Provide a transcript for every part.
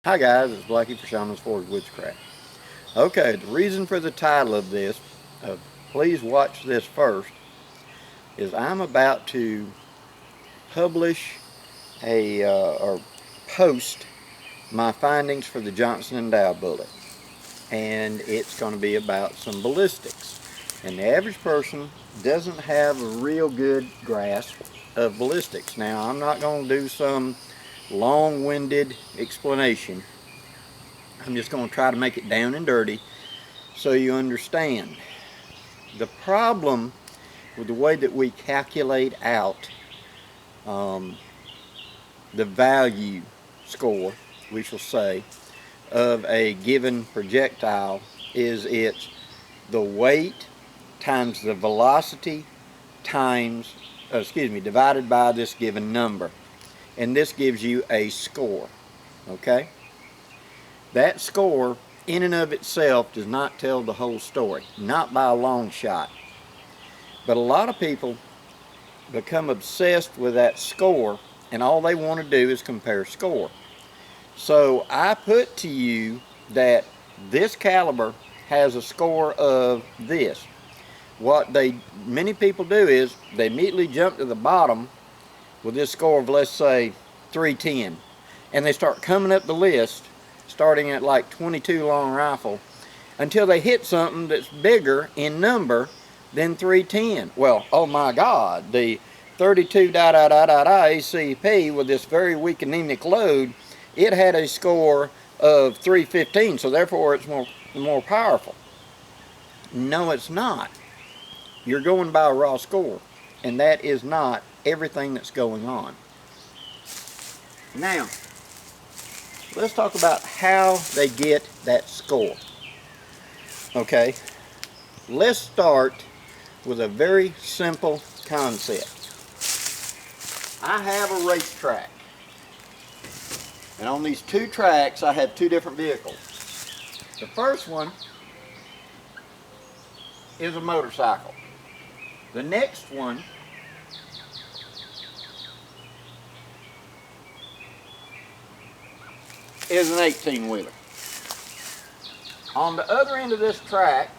Hi guys, it's Blackie for Shaman's Forge Witchcraft. Okay, the reason for the title of this, please watch this first, is I'm about to publish or post my findings for the Johnson and Dow bullet. And it's going to be about some ballistics. And the average person doesn't have a real good grasp of ballistics. Now, I'm not going to do some long-winded explanation. I'm just going to try to make it down and dirty so you understand. The problem with the way that we calculate out the value score, we shall say, of a given projectile is it's the weight times the velocity times, divided by this given number. And this gives you a score, okay? That score in and of itself does not tell the whole story, not by a long shot. But a lot of people become obsessed with that score, and all they want to do is compare score. So I put to you that this caliber has a score of this. What many people do is they immediately jump to the bottom with this score of, let's say, 310, and they start coming up the list starting at like 22 long rifle until they hit something that's bigger in number than 310. Well, oh my God, the 32 ACP with this very weak anemic load, it had a score of 315, so therefore it's more powerful. No, it's not. You're going by a raw score, and that is not everything that's going on. Now, let's talk about how they get that score. Okay, let's start with a very simple concept. I have a racetrack, and on these two tracks I have two different vehicles. The first one is a motorcycle. The next one is an 18-wheeler. On the other end of this track,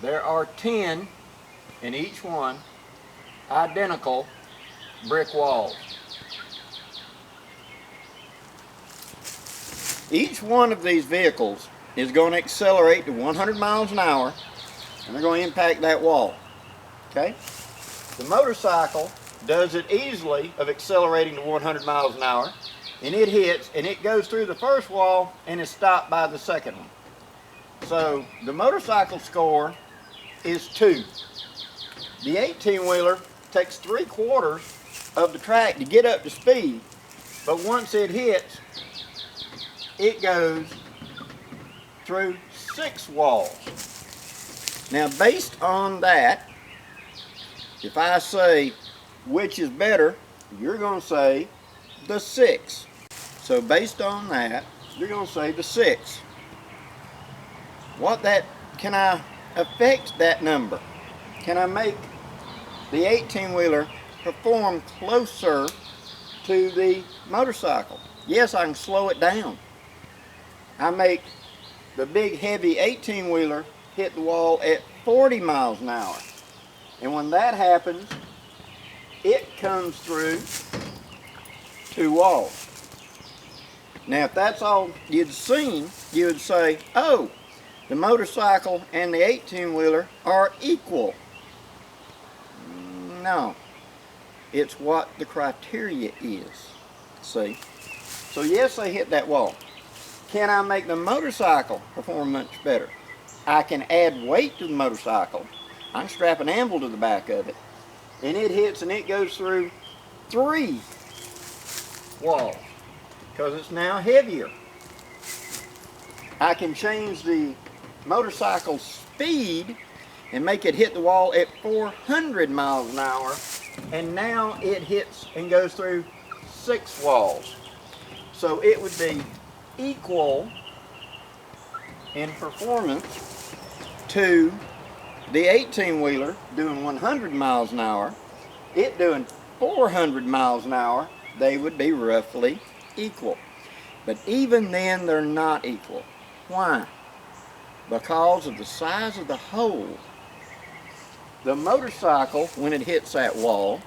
there are 10 in each one identical brick walls. Each one of these vehicles is going to accelerate to 100 miles an hour, and they're going to impact that wall. Okay? The motorcycle does it easily of accelerating to 100 miles an hour, and it hits, and it goes through the first wall and is stopped by the second one. So the motorcycle score is 2. The 18-wheeler takes 3/4 of the track to get up to speed, but once it hits, it goes through 6 walls. Now, based on that, if I say which is better, you're going to say the 6. So based on that, you're going to say the 6. Can I affect that number? Can I make the 18-wheeler perform closer to the motorcycle? Yes, I can slow it down. I make the big heavy 18-wheeler hit the wall at 40 miles an hour. And when that happens, it comes through 2 walls. Now, if that's all you'd seen, you would say, oh, the motorcycle and the 18-wheeler are equal. No, it's what the criteria is. See? So yes, they hit that wall. Can I make the motorcycle perform much better? I can add weight to the motorcycle. I can strap an anvil to the back of it, and it hits and it goes through 3 walls because it's now heavier. I can change the motorcycle speed and make it hit the wall at 400 miles an hour, and now it hits and goes through 6 walls. So it would be equal in performance to the 18-wheeler doing 100 miles an hour, it doing 400 miles an hour. They would be roughly equal. But even then, they're not equal. Why? Because of the size of the hole. The motorcycle, when it hits that wall,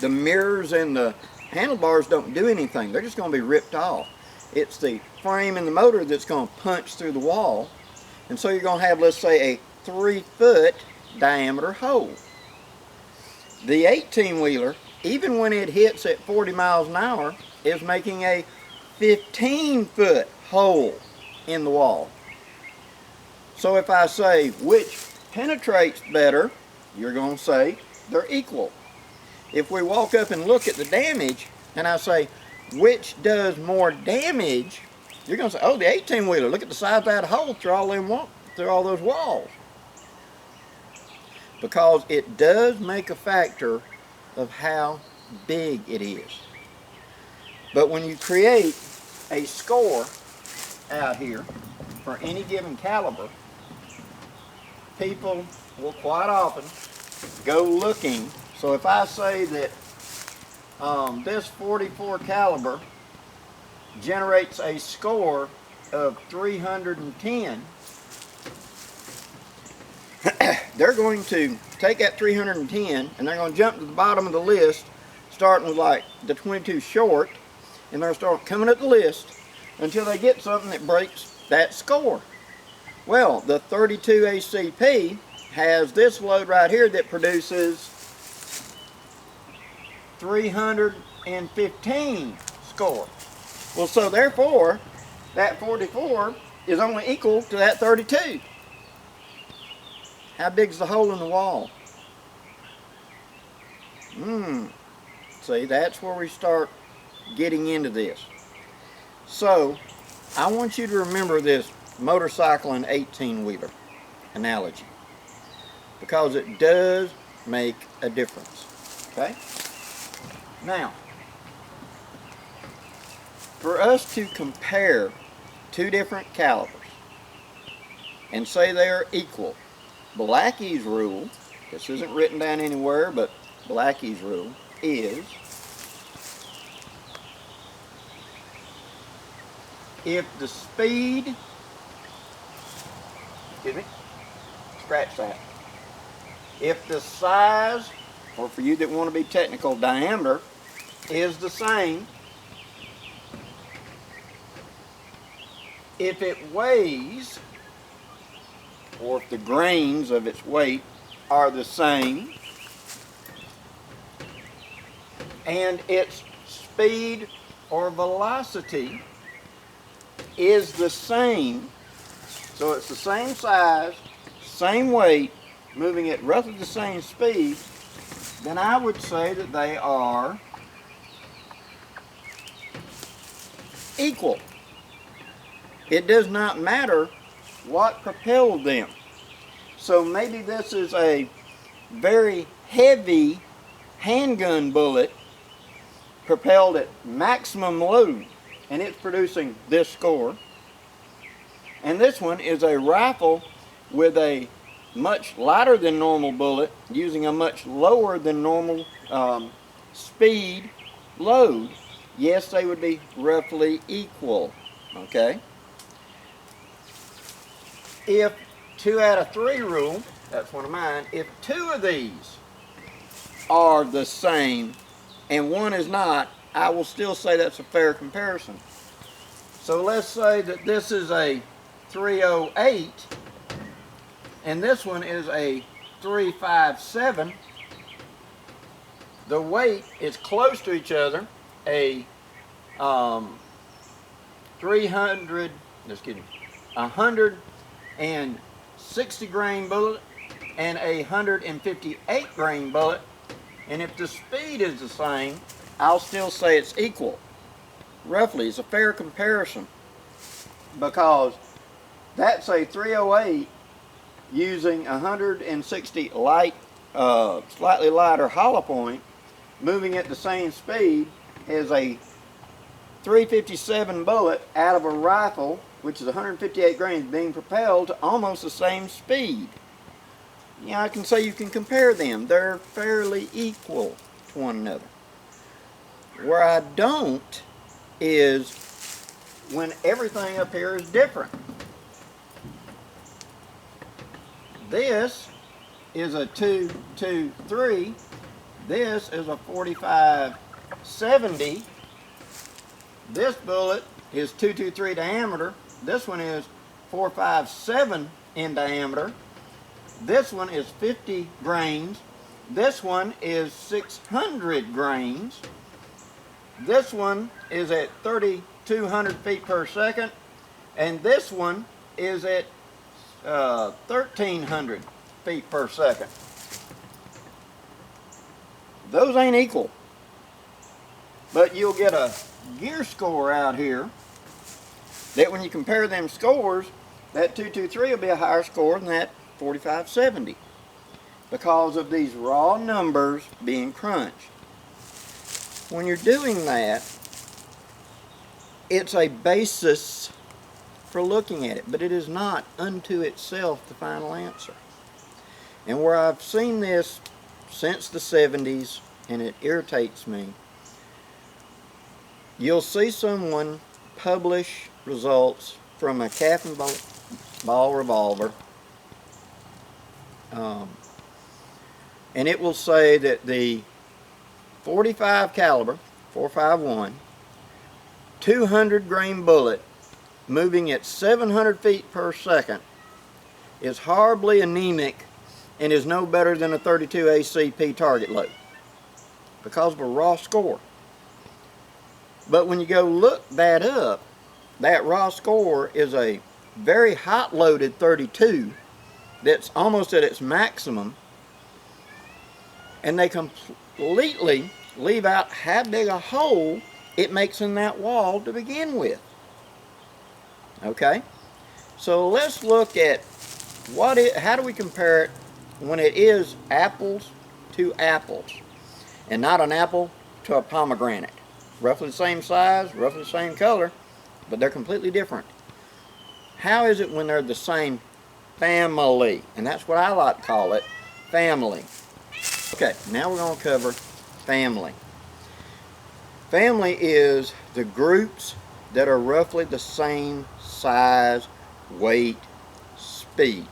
the mirrors and the handlebars don't do anything. They're just going to be ripped off. It's the frame and the motor that's going to punch through the wall. And so you're going to have, let's say, a 3-foot diameter hole. The 18-wheeler, even when it hits at 40 miles an hour, is making a 15-foot hole in the wall. So if I say which penetrates better, you're going to say they're equal. If we walk up and look at the damage, and I say which does more damage, you're going to say, oh, the 18-wheeler, look at the size of that hole through all those walls. Because it does make a factor of how big it is. But when you create a score out here for any given caliber, people will quite often go looking. So if I say that this 44 caliber generates a score of 310, they're going to take that 310 and they're going to jump to the bottom of the list, starting with like the 22 short, and they'll start coming up the list until they get something that breaks that score. Well, the 32 ACP has this load right here that produces 315 score. Well, so therefore, that 44 is only equal to that 32. How big is the hole in the wall? See, that's where we start getting into this. So, I want you to remember this motorcycle and 18-wheeler analogy, because it does make a difference. Okay? Now, for us to compare two different calibers and say they are equal, Blackie's rule, this isn't written down anywhere, but Blackie's rule is, if the speed, scratch that, if the size, or for you that want to be technical, diameter, is the same, if it weighs, or if the grains of its weight are the same, and its speed or velocity is the same, so it's the same size, same weight, moving at roughly the same speed, then I would say that they are equal. It does not matter what propelled them. So maybe this is a very heavy handgun bullet propelled at maximum load, and it's producing this score. And this one is a rifle with a much lighter than normal bullet using a much lower than normal speed load. Yes, they would be roughly equal. Okay? If 2 out of 3 rule, that's one of mine, if 2 of these are the same and 1 is not, I will still say that's a fair comparison. So let's say that this is a 308 and this one is a 357. The weight is close to each other. A 160 grain bullet and a 158 grain bullet, and if the speed is the same, I'll still say it's equal. Roughly, it's a fair comparison, because that's a 308 using 160 light, slightly lighter hollow point, moving at the same speed as a 357 bullet out of a rifle, which is 158 grains, being propelled to almost the same speed. Yeah, I can say you can compare them. They're fairly equal to one another. Where I don't is when everything up here is different. This is a 223. This is a 4570. This bullet is 223 diameter. This one is 457 in diameter. This one is 50 grains. This one is 600 grains. This one is at 3,200 feet per second. And this one is at 1,300 feet per second. Those ain't equal. But you'll get a gear score out here that when you compare them scores, that 223 will be a higher score than that 4570 because of these raw numbers being crunched. When you're doing that, it's a basis for looking at it, but it is not unto itself the final answer. And where I've seen this since the 70s, and it irritates me, you'll see someone publish results from a cap and ball revolver, and it will say that the 45 caliber 451 200 grain bullet moving at 700 feet per second is horribly anemic and is no better than a 32 ACP target load because of a raw score. But when you go look that up, that raw score is a very hot loaded 32 that's almost at its maximum, and they completely leave out how big a hole it makes in that wall to begin with. Okay, so let's look at how do we compare it when it is apples to apples and not an apple to a pomegranate. Roughly the same size, roughly the same color, but they're completely different. How is it when they're the same family? And that's what I like to call it, family. Okay, now we're going to cover family. Family is the groups that are roughly the same size, weight, speed.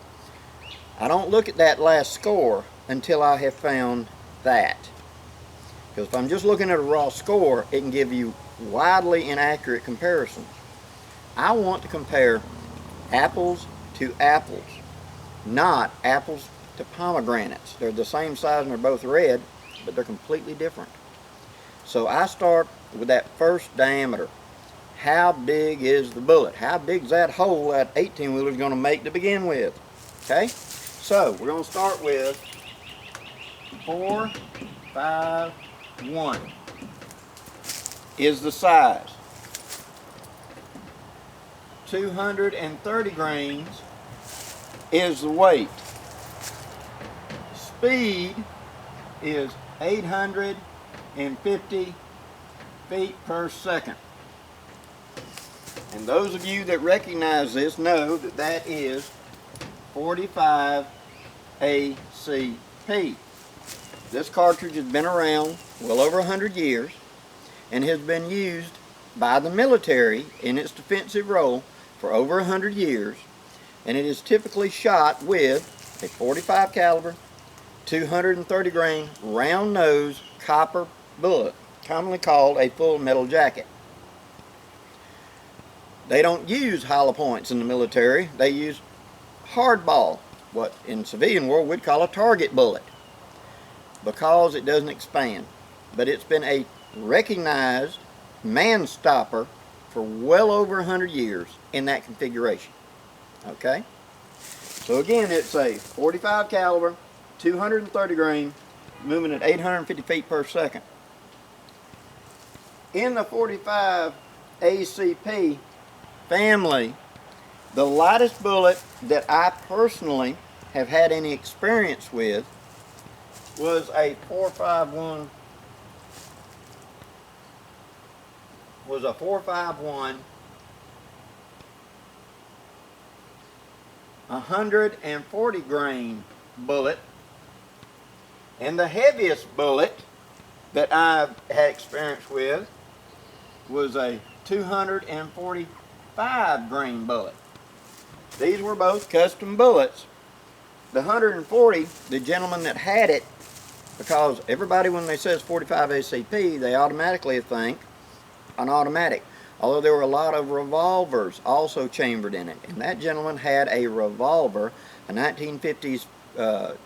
I don't look at that last score until I have found that. Because if I'm just looking at a raw score, it can give you widely inaccurate comparisons. I want to compare apples to apples, not apples to pomegranates. They're the same size and they're both red, but they're completely different. So I start with that first diameter. How big is the bullet? How big is that hole that 18-wheeler is going to make to begin with? Okay, so we're going to start with 451 is the size. 230 grains is the weight. Speed is 850 feet per second. And those of you that recognize this know that that is 45 ACP. This cartridge has been around well over 100 years and has been used by the military in its defensive role for over 100 years, and it is typically shot with a 45 caliber 230 grain round nose copper bullet, commonly called a full metal jacket. They don't use hollow points in the military. They use hardball, what in civilian world we'd call a target bullet, because it doesn't expand. But it's been a recognized man stopper for well over 100 years in that configuration. Okay? So again, it's a 45 caliber, 230 grain, moving at 850 feet per second. In the 45 ACP family, the lightest bullet that I personally have had any experience with was a 451 140 grain bullet, and the heaviest bullet that I've had experience with was a 240 145 grain bullet. These were both custom bullets. The 140, the gentleman that had it, because everybody when they says 45 ACP, they automatically think an automatic. Although there were a lot of revolvers also chambered in it. And that gentleman had a revolver, a 1950s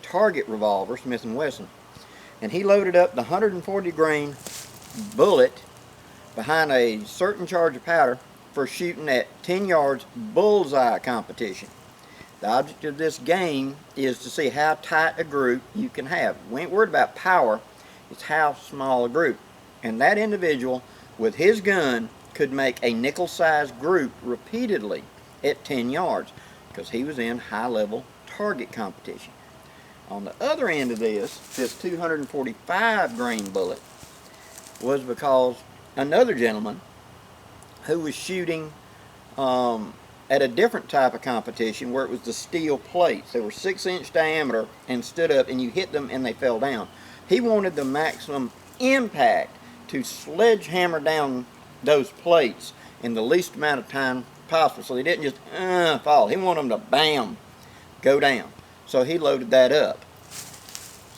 target revolver, Smith & Wesson. And he loaded up the 140 grain bullet behind a certain charge of powder for shooting at 10 yards bullseye competition. The object of this game is to see how tight a group you can have. We ain't worried about power, it's how small a group. And that individual with his gun could make a nickel-sized group repeatedly at 10 yards because he was in high-level target competition. On the other end of this 245 grain bullet was because another gentleman who was shooting at a different type of competition where it was the steel plates. They were 6-inch diameter and stood up and you hit them and they fell down. He wanted the maximum impact to sledgehammer down those plates in the least amount of time possible so they didn't just fall. He wanted them to bam, go down. So he loaded that up.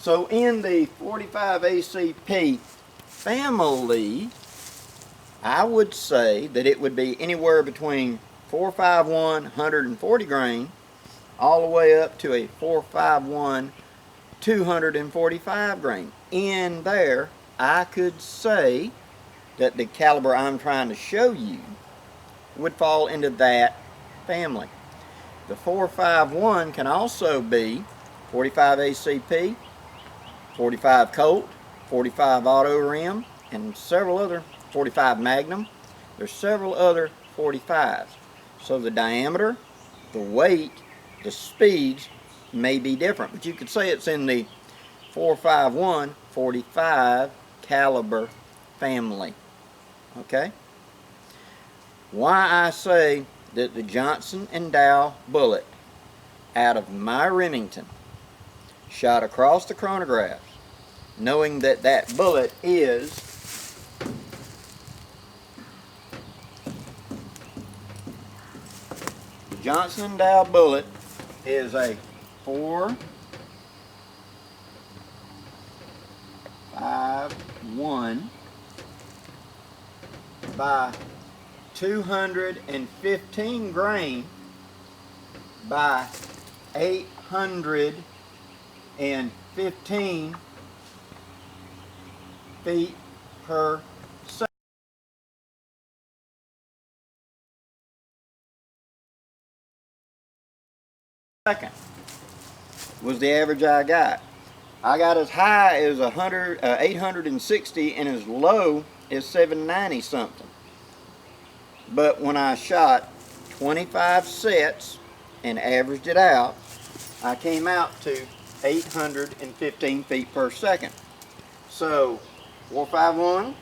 So in the 45 ACP family, I would say that it would be anywhere between 451 140 grain all the way up to a 451 245 grain. In there, I could say that the caliber I'm trying to show you would fall into that family. The 451 can also be 45 ACP, 45 Colt, 45 auto rim, and several other 45 Magnum. There's several other 45s. So the diameter, the weight, the speeds may be different, but you could say it's in the 451 45 caliber family. Okay? Why I say that the Johnson & Dow bullet out of my Remington shot across the chronographs, knowing that that bullet is the Johnson & Dow bullet is a 451 by 215 grain by 815 feet per second was the average I got. I got as high as 860 and as low as 790 something. But when I shot 25 sets and averaged it out, I came out to 815 feet per second. So 451,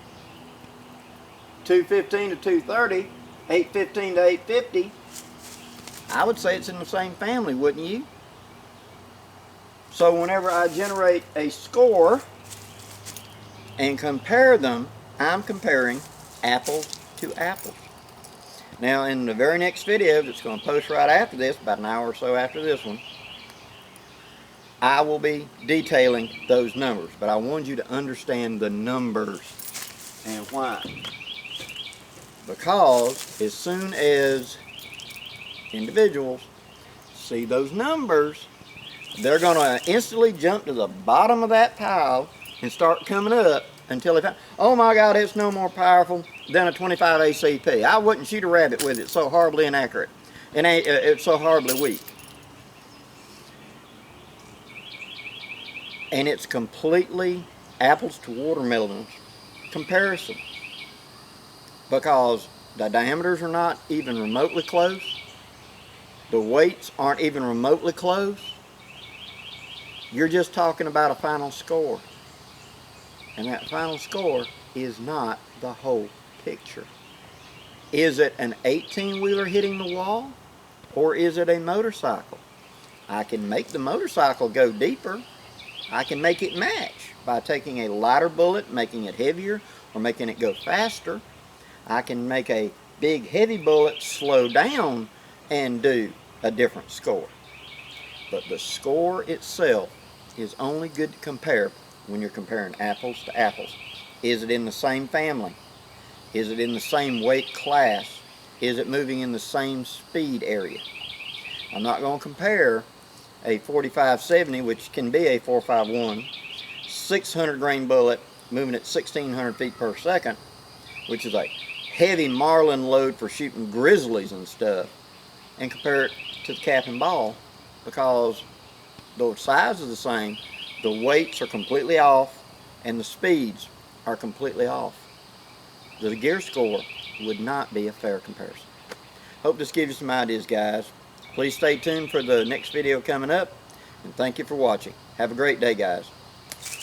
215 to 230, 815 to 850, I would say it's in the same family, wouldn't you? So whenever I generate a score and compare them, I'm comparing apples to apples. Now in the very next video that's going to post right after this, about an hour or so after this one, I will be detailing those numbers. But I wanted you to understand the numbers and why. Because as soon as individuals see those numbers, they're going to instantly jump to the bottom of that pile and start coming up until they find, oh my God, it's no more powerful than a 25 ACP. I wouldn't shoot a rabbit with it. It's so horribly inaccurate. And it's so horribly weak. And it's completely apples to watermelons comparison. Because the diameters are not even remotely close. The weights aren't even remotely close. You're just talking about a final score. And that final score is not the whole picture. Is it an 18-wheeler hitting the wall? Or is it a motorcycle? I can make the motorcycle go deeper. I can make it match by taking a lighter bullet, making it heavier, or making it go faster. I can make a big heavy bullets slow down and do a different score. But the score itself is only good to compare when you're comparing apples to apples. Is it in the same family? Is it in the same weight class? Is it moving in the same speed area? I'm not going to compare a 45-70, which can be a 4.51, 600 grain bullet moving at 1600 feet per second, which is a heavy marlin load for shooting grizzlies and stuff, and compare it to the cap and ball, because the size is the same, the weights are completely off, and the speeds are completely off. The gear score would not be a fair comparison. Hope this gives you some ideas, guys. Please stay tuned for the next video coming up, and thank you for watching. Have a great day, guys.